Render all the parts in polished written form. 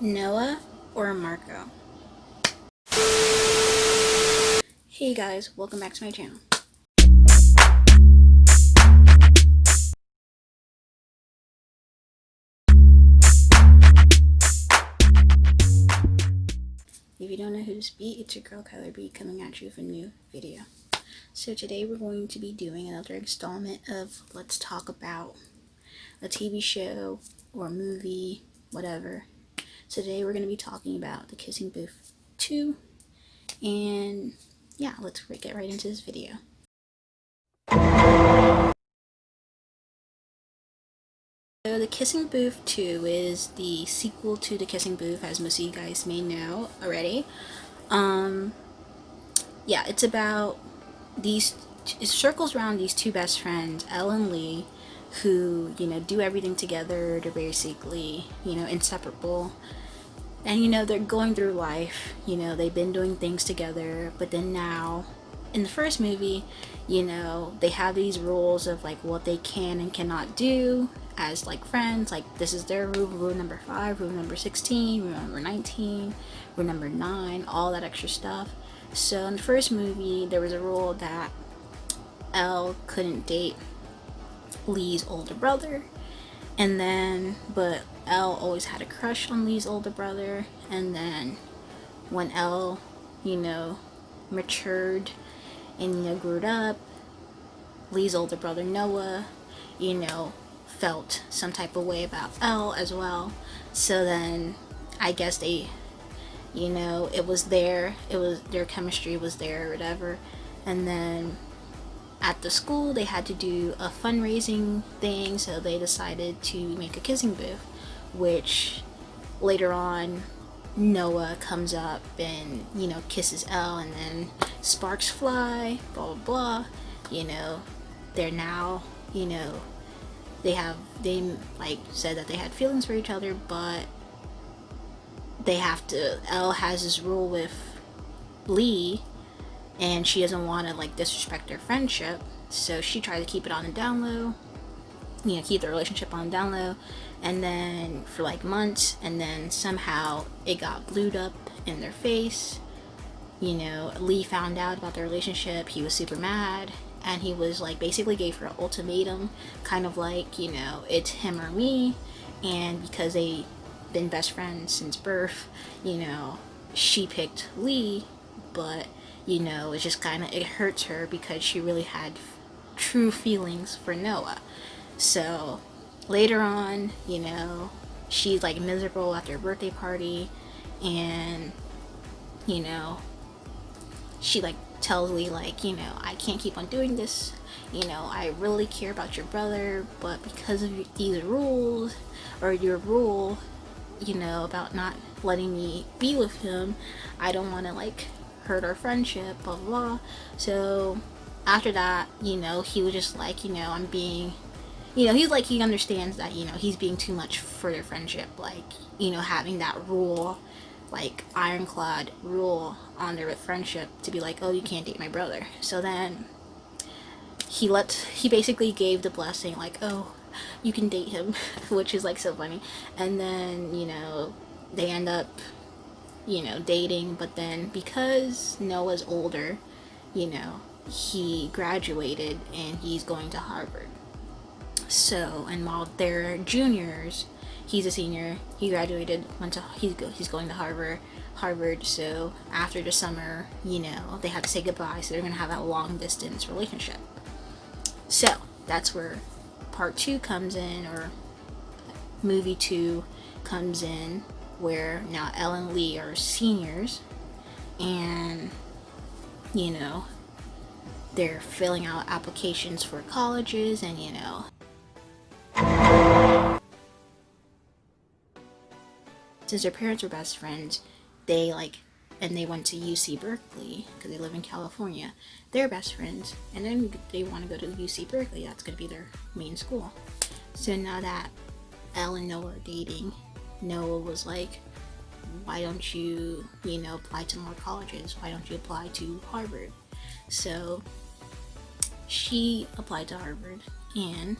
Noah or Marco? Hey guys, welcome back to my channel. If you don't know who this be, it's your girl Kyler B coming at you with a new video. So today we're going to be doing another installment of Let's Talk About a TV show or movie, whatever. So today we're going to be talking about The Kissing Booth 2, and yeah, let's get right into this video. So The Kissing Booth 2 is the sequel to The Kissing Booth, as most of you guys may know already. Yeah, it's about it circles around these two best friends, Elle and Lee, who, do everything together. They're basically, inseparable. And, they're going through life, they've been doing things together, but then now, in the first movie, they have these rules of like what they can and cannot do as like friends. Like, this is their rule number 5, rule number 16, rule number 19, rule number 9, all that extra stuff. So in the first movie, there was a rule that Elle couldn't date Lee's older brother, but Elle always had a crush on Lee's older brother. And then when Elle, matured and, grew up, Lee's older brother Noah, felt some type of way about Elle as well. So then I guess they, it was their chemistry was there or whatever. And then at the school they had to do a fundraising thing, so they decided to make a kissing booth, which later on Noah comes up and, kisses Elle, and then sparks fly, blah blah blah. They're now, they like said that they had feelings for each other, but Elle has this rule with Lee, and she doesn't want to like disrespect their friendship, so she tried to keep it on the down low, keep the relationship on the down low. And then for like months, and then somehow it got blued up in their face. Lee found out about their relationship. He was super mad, and he was like basically gave her an ultimatum, kind of like, it's him or me. And because they been best friends since birth, she picked Lee, but it's just kind of, it hurts her because she really had true feelings for Noah. So later on, she's like miserable at their birthday party, and she like tells Lee like, I can't keep on doing this, I really care about your brother, but because of these rules, or your rule, about not letting me be with him, I don't want to like hurt our friendship, blah blah blah. So after that, he was just like, I'm being, he's like, he understands that, he's being too much for their friendship, like, having that rule, like ironclad rule on their friendship, to be like, oh, you can't date my brother. So then he basically gave the blessing, like, oh, you can date him, which is like so funny. And then, they end up, dating, but then because Noah's older, he graduated and he's going to Harvard. So, and while they're juniors, he's a senior, he graduated, he's going to Harvard. So after the summer, they had to say goodbye, so they're gonna have that long distance relationship. So that's where part 2 comes in, or movie 2 comes in, where now Elle and Lee are seniors, and they're filling out applications for colleges, and since their parents were best friends, they went to UC Berkeley because they live in California. They're best friends, and then they want to go to UC Berkeley. That's going to be their main school. So now that Elle and Noah are dating, Noah was like, why don't you, apply to more colleges? Why don't you apply to Harvard? So she applied to Harvard, and,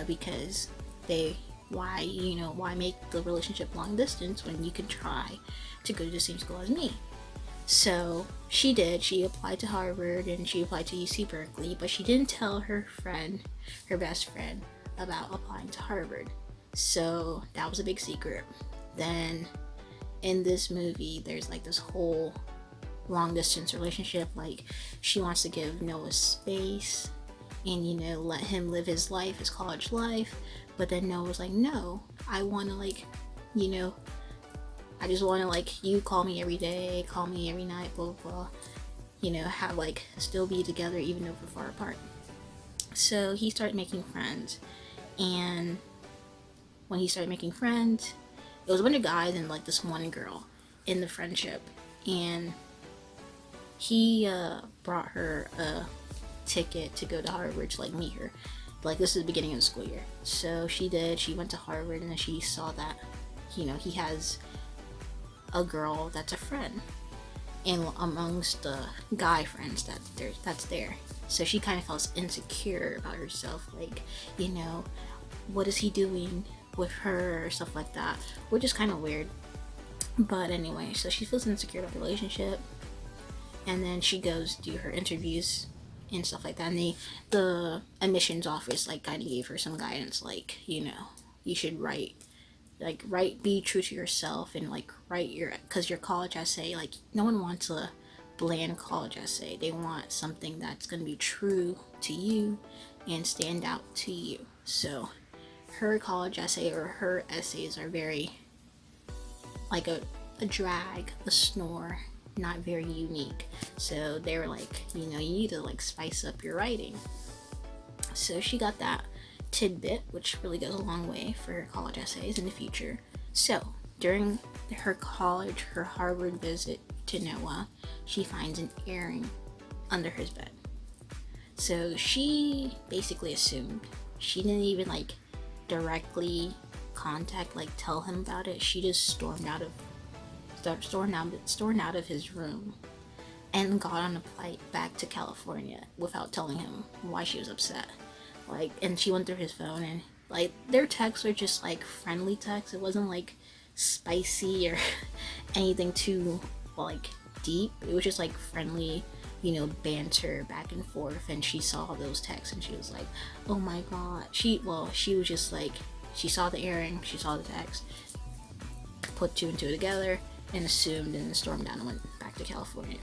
because they why make the relationship long distance when you can try to go to the same school as me? So she did. She applied to Harvard and she applied to UC Berkeley, but she didn't tell her best friend, about applying to Harvard. So that was a big secret. Then in this movie, there's like this whole long distance relationship. Like, she wants to give Noah space and let him live his life, his college life. But then Noah's like, no, I want to I just want to you call me every day, call me every night, blah blah blah, have still be together even though we're far apart. So he started making friends, and when he started making friends, it was a bunch of guys and this one girl in the friendship, and he brought her a ticket to go to Harvard to meet her. This is the beginning of the school year. So she went to Harvard, and then she saw that he has a girl that's a friend and amongst the guy friends that's there. So she kind of felt insecure about herself, what is he doing with her or stuff like that, which is kind of weird. But anyway, so she feels insecure about the relationship, and then she goes do her interviews and stuff like that, and the admissions office kind of gave her some guidance, you should write, be true to yourself, and write because your college essay, no one wants a bland college essay. They want something that's going to be true to you and stand out to you. So her college essay, or her essays, are very a drag, a snore, not very unique. So they were you need to spice up your writing. So she got that tidbit, which really goes a long way for her college essays in the future. So during her Harvard visit to Noah, she finds an earring under his bed. So she basically assumed. She didn't even directly contact, tell him about it. She just stormed out of his room and got on a flight back to California without telling him why she was upset. And she went through his phone, and their texts were just friendly texts. It wasn't spicy or anything too deep. It was just friendly, banter back and forth. And she saw those texts and she was like, oh my god. She was just she saw the earring, she saw the text, put two and two together and assumed, and then stormed down and went back to California.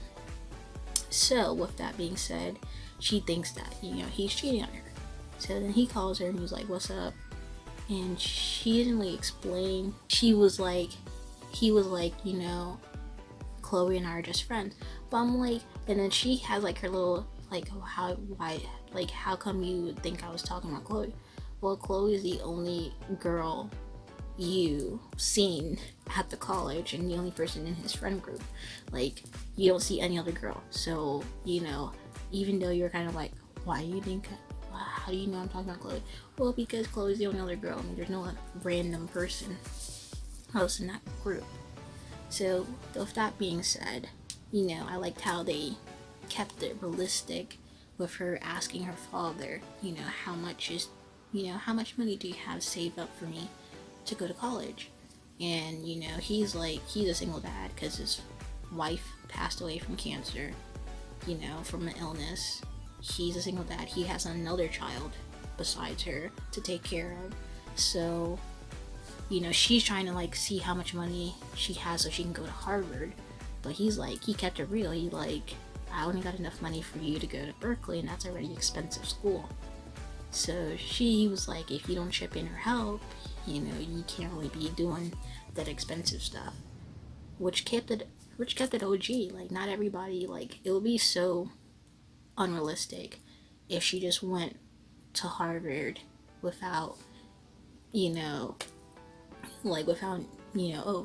So with that being said, she thinks that he's cheating on her. So then he calls her and he's like, what's up? And she didn't really explain. He was like, Chloe and I are just friends. But I'm and then she has her little how come you would think I was talking about Chloe? Well, Chloe is the only girl you seen at the college and the only person in his friend group. You don't see any other girl. So even though you're kind of why do you think, how do you know I'm talking about Chloe? Well, because Chloe's the only other girl. There's no random person else in that group. So with that being said, I liked how they kept it realistic with her asking her father, how much money do you have saved up for me to go to college? And he's a single dad because his wife passed away from cancer, from an illness. He's a single dad. He has another child besides her to take care of. So she's trying to see how much money she has so she can go to Harvard. But he kept it real. I only got enough money for you to go to Berkeley, and that's already expensive school. So he was if you don't chip in or help, you can't really be doing that expensive stuff. Which kept it OG. Not everybody, it would be so unrealistic if she just went to Harvard without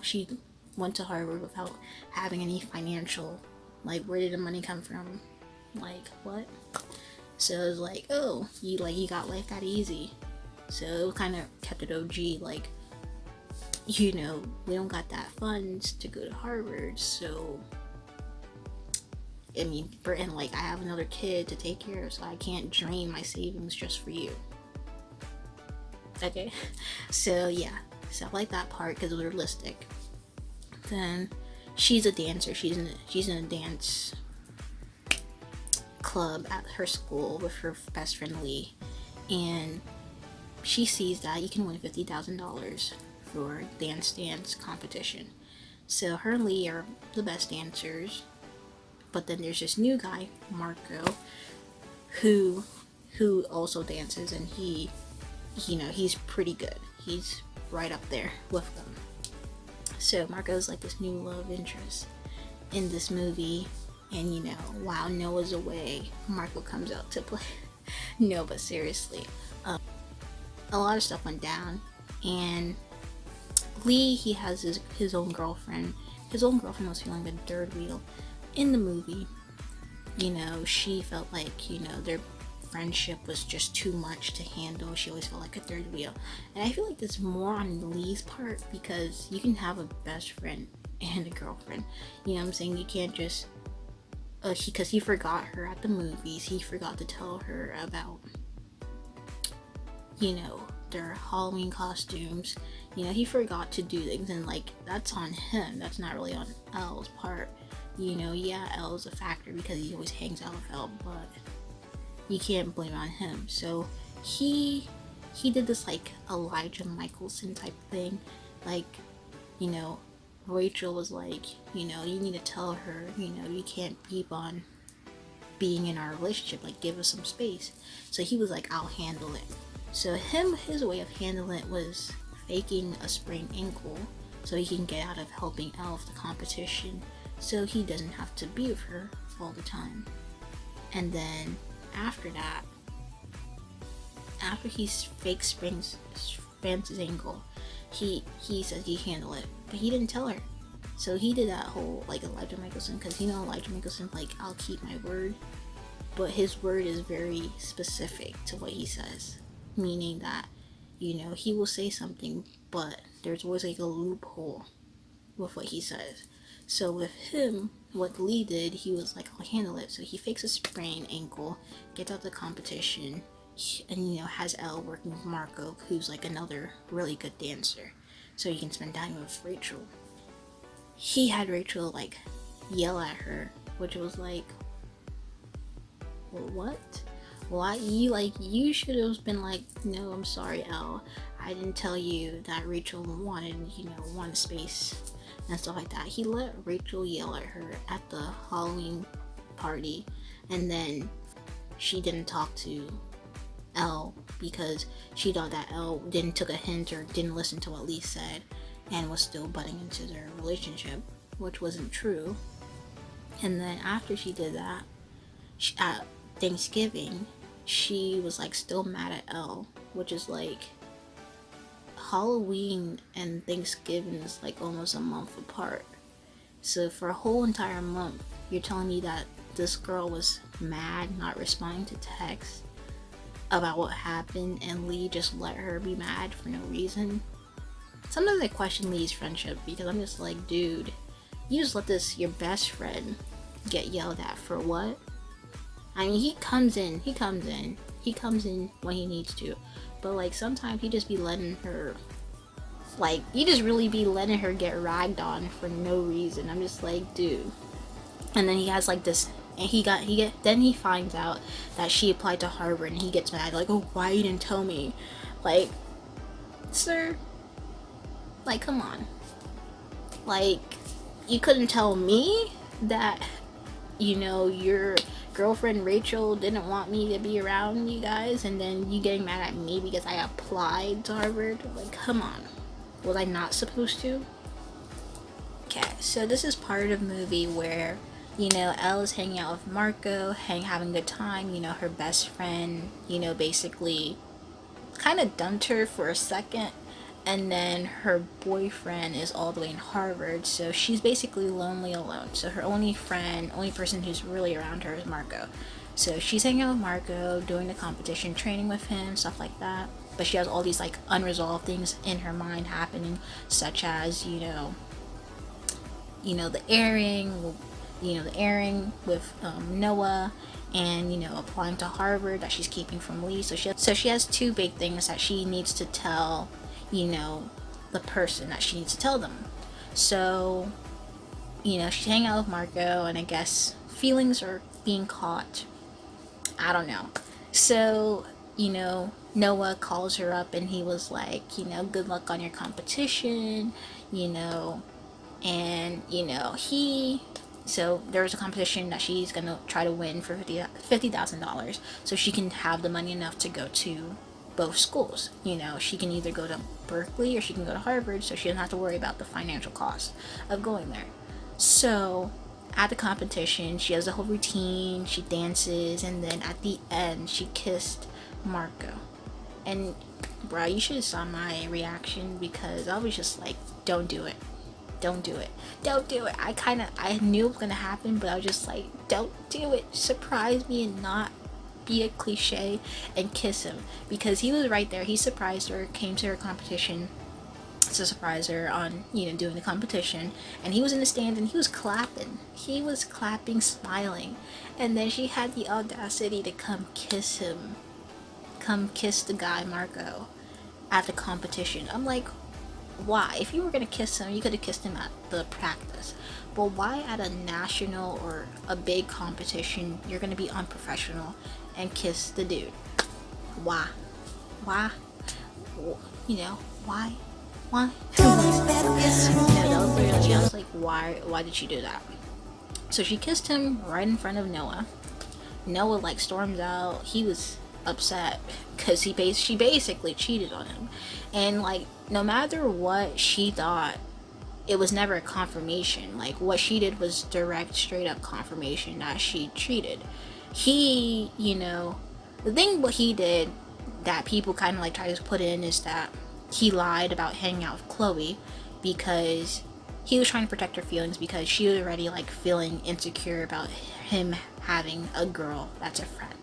she went to Harvard without having any financial, where did the money come from? What? So it was oh, you got life that easy. So it kind of kept it OG, we don't got that funds to go to Harvard, so I have another kid to take care of, so I can't drain my savings just for you. Okay, so yeah, so I like that part because it was realistic. Then she's a dancer. She's in a dance club at her school with her best friend Lee, and she sees that you can win $50,000 for dance competition. So her and Lee are the best dancers, but then there's this new guy, Marco, who also dances, and he's pretty good. He's right up there with them. So Marco's like this new love interest in this movie, and while Noah's away, Marco comes out to play. No, but seriously, a lot of stuff went down, and Lee, he has his own girlfriend. His own girlfriend was feeling the third wheel in the movie. She felt like, their friendship was just too much to handle. She always felt like a third wheel. And I feel like it's more on Lee's part, because you can have a best friend and a girlfriend. You know what I'm saying? You can't just... because he forgot her at the movies. He forgot to tell her about, their Halloween costumes. He forgot to do things, and like, that's on him. That's not really on Elle's part. Yeah, Elle's a factor because he always hangs out with Elle, but you can't blame it on him. So he did this like Elijah Michelson type thing. Like, Rachel was like, you need to tell her, you can't keep on being in our relationship, like, give us some space. So he was like, I'll handle it. So his way of handling it was faking a sprained ankle so he can get out of helping Elle with the competition, so he doesn't have to be with her all the time. And then after that, after he fake sprains his ankle, he says he handled it, but he didn't tell her. So he did that whole like Elijah Michelson, because Elijah Michelson, like, I'll keep my word, but his word is very specific to what he says, meaning that he will say something, but there's always like a loophole with what he says. So with him, what Lee did, he was like, I'll handle it. So he fakes a sprained ankle, gets out the competition, and has Elle working with Marco, who's like another really good dancer, so he can spend time with Rachel. He had Rachel like yell at her, which was like, well, what? Why? You should have been like, no, I'm sorry, Elle, I didn't tell you that Rachel wanted space and stuff like that. He let Rachel yell at her at the Halloween party, and then she didn't talk to Elle because she thought that Elle didn't took a hint or didn't listen to what Lee said and was still butting into their relationship, which wasn't true. And then after she did that, at Thanksgiving, she was like still mad at Elle, which is like, Halloween and Thanksgiving is like almost a month apart. So for a whole entire month, you're telling me that this girl was mad, not responding to texts about what happened, and Lee just let her be mad for no reason? Sometimes I question Lee's friendship, because I'm just like, dude, you just let your best friend get yelled at for what? I mean, he comes in when he needs to, but like sometimes he just be letting her, like, you just really be letting her get ragged on for no reason. I'm just like, dude. And then he has like this, and then he finds out that she applied to Harvard, and he gets mad, like, oh, why you didn't tell me? Like, sir, like, come on. Like, you couldn't tell me that, your girlfriend Rachel didn't want me to be around you guys, and then you getting mad at me because I applied to Harvard? Like, come on. Was I not supposed to? Okay, so this is part of the movie where, Elle is hanging out with Marco, having a good time. Her best friend, basically kind of dumped her for a second, and then her boyfriend is all the way in Harvard, so she's basically lonely alone. So her only person who's really around her is Marco. So she's hanging out with Marco, doing the competition, training with him, stuff like that. But she has all these like unresolved things in her mind happening, such as the airing with Noah, and, you know, applying to Harvard that she's keeping from Lee. So she has two big things that she needs to tell, you know, the person that she needs to tell them. So, you know, she's hanging out with Marco, and I guess feelings are being caught. I don't know. So, you know, Noah calls her up and he was like, you know, good luck on your competition, you know, and, you know, so there's a competition that she's gonna try to win for $50,000 so she can have the money enough to go to both schools. You know, she can either go to Berkeley or she can go to Harvard, so she doesn't have to worry about the financial cost of going there. So at the competition, she has a whole routine, she dances, and then at the end, she kissed Marco. And, bro, you should have saw my reaction, because I was just like, don't do it. Don't do it. Don't do it. I knew it was gonna happen, but I was just like, don't do it. Surprise me and not be a cliche and kiss him. Because he was right there. He surprised her, came to her competition to surprise her on, you know, doing the competition, and he was in the stand and he was clapping, smiling, and then she had the audacity to come kiss the guy Marco at the competition. I'm like, why? If you were gonna kiss him, you could have kissed him at the practice, but why at a national or a big competition you're gonna be unprofessional and kiss the dude? Why? You know, why? Yeah, that was literally, I was like, why did she do that? So she kissed him right in front of Noah. Noah like storms out. He was upset because she basically cheated on him, and like, no matter what she thought, it was never a confirmation. Like, what she did was direct, straight up confirmation that she cheated. He, you know, the thing what he did that people kind of like try to put in is that he lied about hanging out with Chloe because he was trying to protect her feelings, because she was already like feeling insecure about him having a girl that's a friend,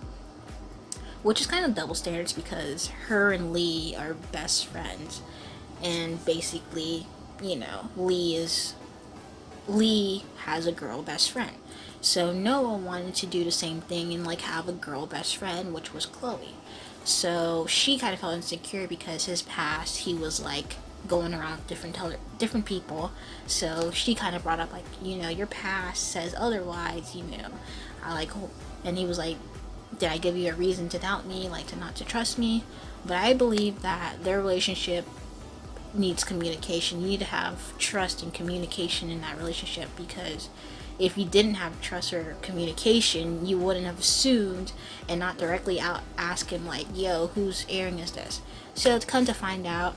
which is kind of double standards because her and Lee are best friends, and basically, you know, Lee has a girl best friend. So Noah wanted to do the same thing and like have a girl best friend, which was Chloe. So she kind of felt insecure because his past, he was like going around with different people. So she kind of brought up like, you know, your past says otherwise, you know. And he was like, did I give you a reason to doubt me, like to not to trust me? But I believe that their relationship needs communication. You need to have trust and communication in that relationship, because if you didn't have trust or communication, you wouldn't have assumed and not directly ask him like, yo, whose earring is this? So to come to find out,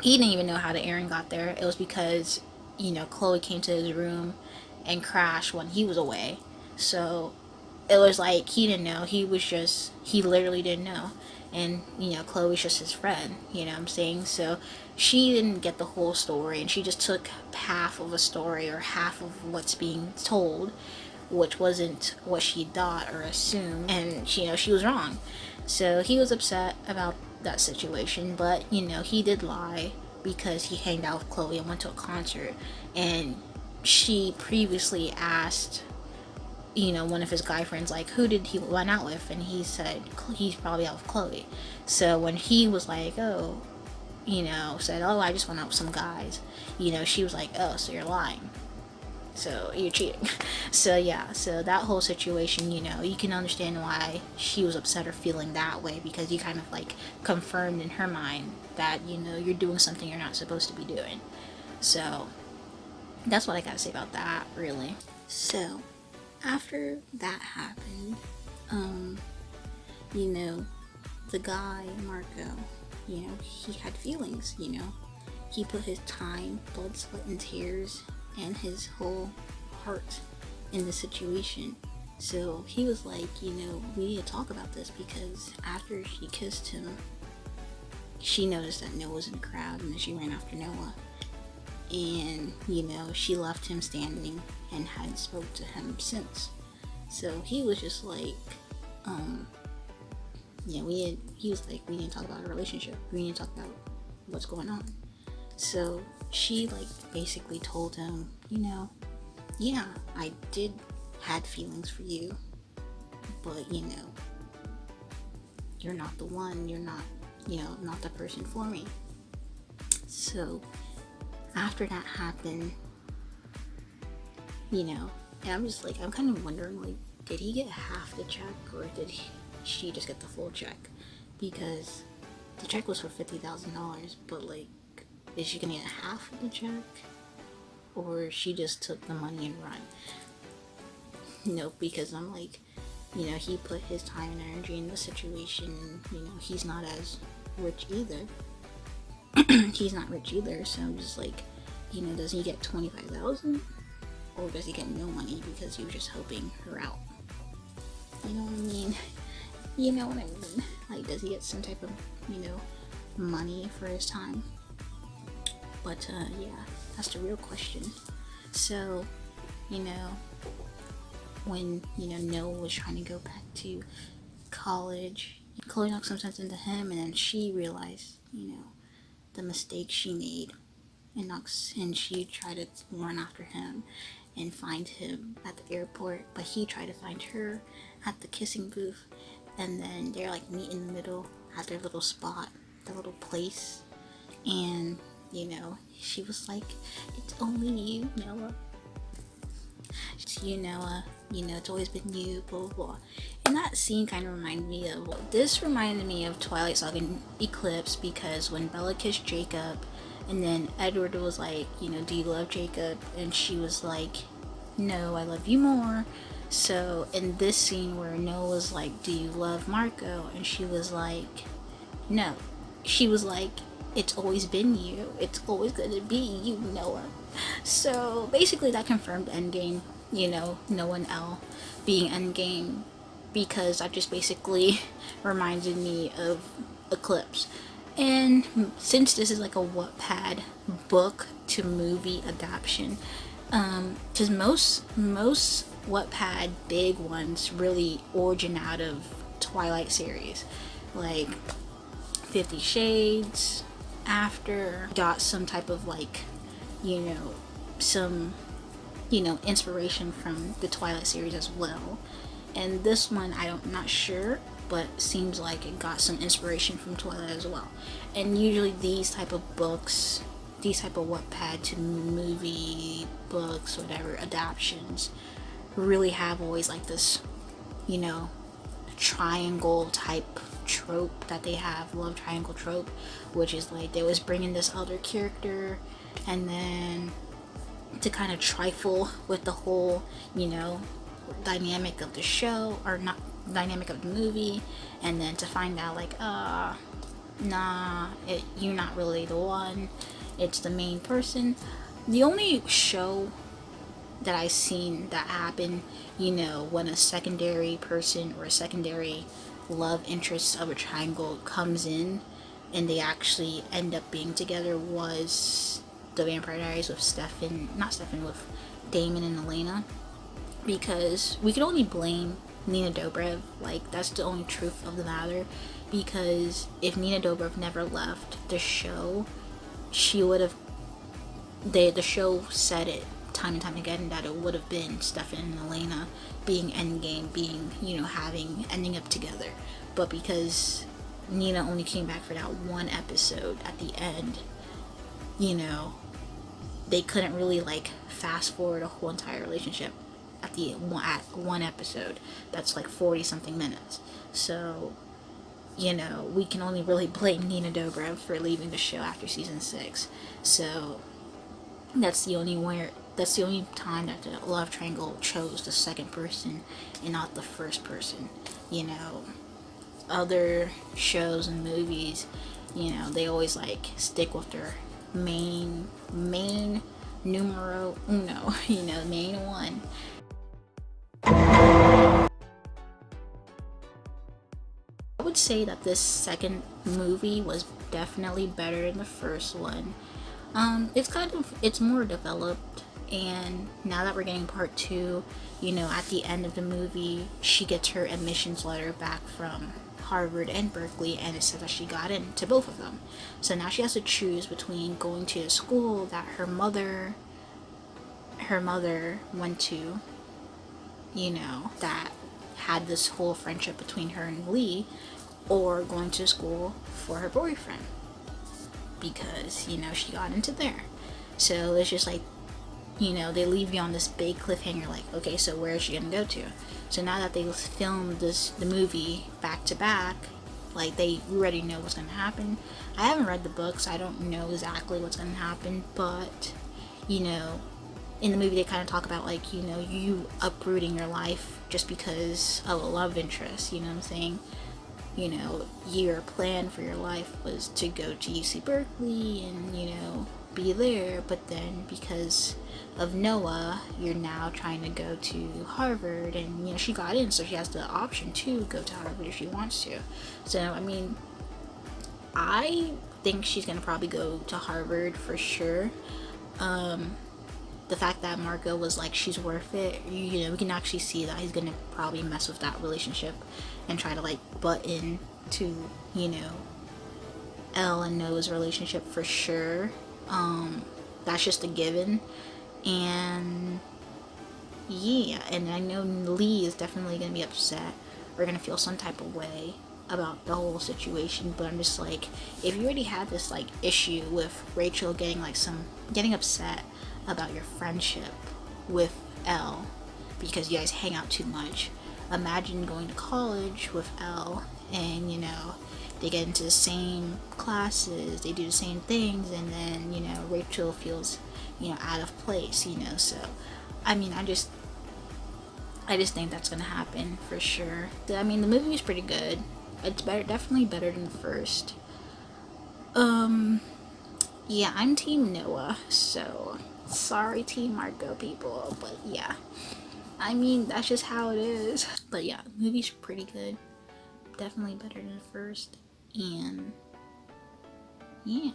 he didn't even know how the earring got there. It was because, you know, Chloe came to his room and crashed when he was away. So it was like he didn't know. He literally didn't know. And, you know, Chloe's just his friend, you know what I'm saying? So she didn't get the whole story, and she just took half of a story or half of what's being told, which wasn't what she thought or assumed, and she, you know, she was wrong. So he was upset about that situation, but, you know, he did lie because he hanged out with Chloe and went to a concert, and she previously asked, you know, one of his guy friends, like, who did he went out with? And he said he's probably out with Chloe. So when he was like, oh, you know, said, oh, I just went out with some guys, you know, she was like, oh, so you're lying, so you're cheating. So yeah, so that whole situation, you know, you can understand why she was upset or feeling that way, because you kind of like confirmed in her mind that, you know, you're doing something you're not supposed to be doing. So that's what I gotta say about that, really. So after that happened, you know, the guy, Marco, you know, he had feelings, you know. He put his time, blood, sweat, and tears, and his whole heart in the situation. So he was like, you know, we need to talk about this, because after she kissed him, she noticed that Noah was in the crowd, and then she ran after Noah. And, you know, she left him standing and hadn't spoke to him since. So he was just like, yeah, he was like, we need to talk about our relationship. We need to talk about what's going on. So she like basically told him, you know, yeah, I had feelings for you, but you're not the one, you're not, not the person for me. So after that happened, and I'm just like, I'm kind of wondering, like, did he get half the check, or did she just get the full check? Because the check was for $50,000, but like, is she gonna get half of the check, or she just took the money and run? Because I'm like, he put his time and energy in the situation. He's not as rich either. He's not rich either, so I'm just like, does he get 25,000, or does he get no money because he was just helping her out? You know what I mean? You know what I mean? Like, does he get some type of, money for his time? But yeah, that's the real question. So, when Noah was trying to go back to college, Chloe knocked some sense into him, and then she realized, the mistake she made, and she tried to run after him and find him at the airport, but he tried to find her at the kissing booth, and then they're like meet in the middle at their little spot, the little place, and she was like, "It's only you, Noah. It's you, Noah. It's always been you, blah, blah, blah." And that scene kind of reminded me of Twilight Saga Eclipse, because when Bella kissed Jacob, and then Edward was like, "Do you love Jacob?" And she was like, "No, I love you more." So in this scene where Noah was like, "Do you love Marco?" And she was like, "No." She was like, "It's always been you. It's always gonna be you, Noah." So basically that confirmed Endgame, Noah and Elle being Endgame, because that just basically reminded me of Eclipse. And since this is like a Wattpad book to movie adaptation, because most Wattpad big ones really origin out of Twilight series, like 50 Shades, After, got some type of like, some, inspiration from the Twilight series as well. And this one, I'm not sure, but seems like it got some inspiration from Twilight as well. And usually these type of books, these type of Wattpad to movie books, whatever, adaptions, really have always like this, triangle type trope that they have, love triangle trope, which is like they always bring in this other character, and then to kind of trifle with the whole, dynamic of the show, or not dynamic of the movie, and then to find out like, you're not really the one, it's the main person. The only show that I've seen that happen, when a secondary person or a secondary love interest of a triangle comes in and they actually end up being together, was the Vampire Diaries with with Damon and Elena. Because we can only blame Nina Dobrev, like, that's the only truth of the matter. Because if Nina Dobrev never left the show, she would have, the show said it time and time again, that it would have been Stefan and Elena being endgame, being, ending up together. But because Nina only came back for that one episode at the end, they couldn't really like fast forward a whole entire relationship at one episode that's like 40 something minutes. So we can only really blame Nina Dobrev for leaving the show after season 6. So that's the only time that the love triangle chose the second person and not the first person. Other shows and movies, they always like stick with their main numero uno, main one. I would say that this second movie was definitely better than the first one. It's more developed, and now that we're getting part 2, at the end of the movie, she gets her admissions letter back from Harvard and Berkeley, and it said that she got into both of them. So now she has to choose between going to a school that her mother went to, that had this whole friendship between her and Lee, or going to school for her boyfriend, because she got into there. So it's just like, they leave you on this big cliffhanger, like, okay, so where is she gonna go to? So now that they filmed the movie back to back, like, we already know what's gonna happen. I haven't read the books, I don't know exactly what's gonna happen, but in the movie they kind of talk about, like, you uprooting your life just because of a love interest. You know what I'm saying? Your plan for your life was to go to UC Berkeley and be there, but then because of Noah, you're now trying to go to Harvard, and she got in, so she has the option to go to Harvard if she wants to. So I mean, I think she's gonna probably go to Harvard for sure. The fact that Marco was like, she's worth it, we can actually see that he's gonna probably mess with that relationship and try to like butt in to Elle and Noah's relationship for sure. That's just a given. And yeah, and I know Lee is definitely gonna be upset, or gonna feel some type of way about the whole situation. But I'm just like, if you already had this like issue with Rachel getting upset about your friendship with Elle because you guys hang out too much, imagine going to college with Elle and they get into the same classes, they do the same things, and then Rachel feels out of place. So I mean, I just think that's gonna happen for sure. I mean, the movie is pretty good. It's definitely better than the first. Yeah, I'm Team Noah, so sorry Team Marco people, but yeah, I mean, that's just how it is. But yeah, the movie's pretty good, definitely better than the first. And yeah,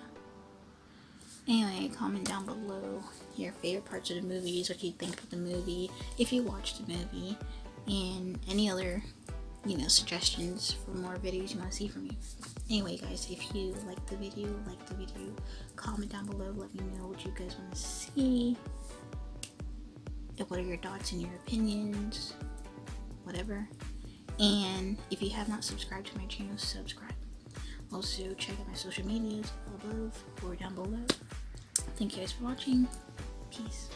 anyway, comment down below your favorite parts of the movies, what you think of the movie, if you watched the movie, and any other suggestions for more videos you want to see from me. Anyway guys, if you like the video, comment down below, let me know what you guys want to see, and what are your thoughts and your opinions, whatever. And if you have not subscribed to my channel, subscribe. Also check out my social medias above or down below. Thank you guys for watching. Peace.